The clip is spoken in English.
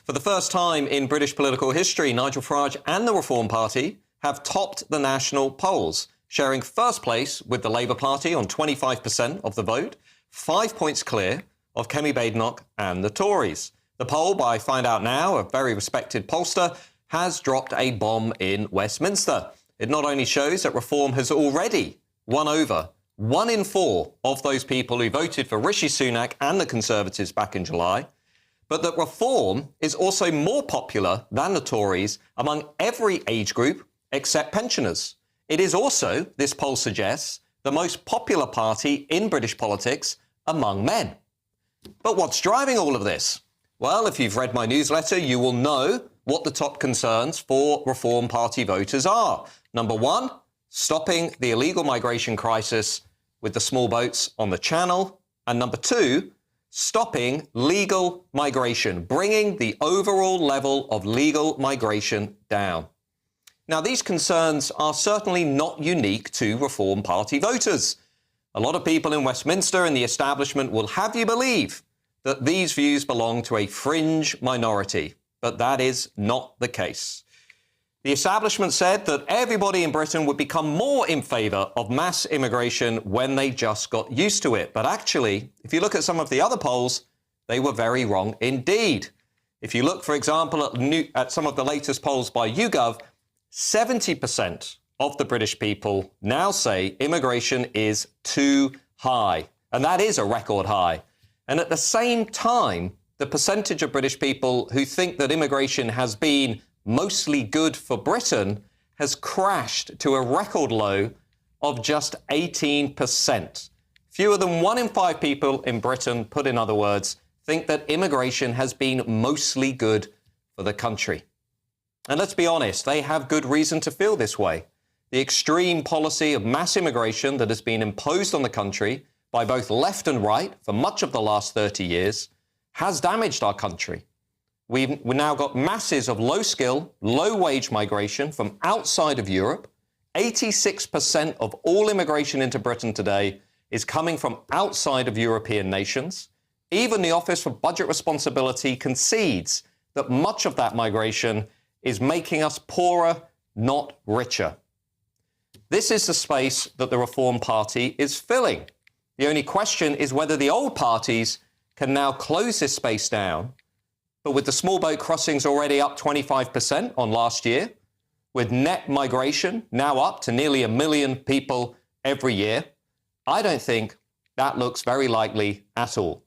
For the first time in British political history, Nigel Farage and the Reform Party have topped the national polls, sharing first place with the Labour Party on 25% of the vote, 5 points clear of Kemi Badenoch and the Tories. The poll by Find Out Now, a very respected pollster, has dropped a bomb in Westminster. It not only shows that Reform has already won over 1 in 4 of those people who voted for Rishi Sunak and the Conservatives back in July, but that Reform is also more popular than the Tories among every age group except pensioners. It is also, this poll suggests, the most popular party in British politics among men. But what's driving all of this? Well, if you've read my newsletter, you will know what the top concerns for Reform Party voters are. Number one, stopping the illegal migration crisis with the small boats on the Channel. And number two, stopping legal migration, bringing the overall level of legal migration down. Now, these concerns are certainly not unique to Reform Party voters. A lot of people in Westminster and the establishment will have you believe that these views belong to a fringe minority, but that is not the case. The establishment said that everybody in Britain would become more in favour of mass immigration when they just got used to it. But actually, if you look at some of the other polls, they were very wrong indeed. If you look, for example, at some of the latest polls by YouGov, 70% of the British people now say immigration is too high. And that is a record high. And at the same time, the percentage of British people who think that immigration has been mostly good for Britain has crashed to a record low of just 18%. Fewer than 1 in 5 people in Britain, put in other words, think that immigration has been mostly good for the country. And let's be honest, they have good reason to feel this way. The extreme policy of mass immigration that has been imposed on the country by both left and right for much of the last 30 years has damaged our country. We've now got masses of low-skill, low-wage migration from outside of Europe. 86% of all immigration into Britain today is coming from outside of European nations. Even the Office for Budget Responsibility concedes that much of that migration is making us poorer, not richer. This is the space that the Reform Party is filling. The only question is whether the old parties can now close this space down. But with the small boat crossings already up 25% on last year, with net migration now up to nearly 1 million people every year, I don't think that looks very likely at all.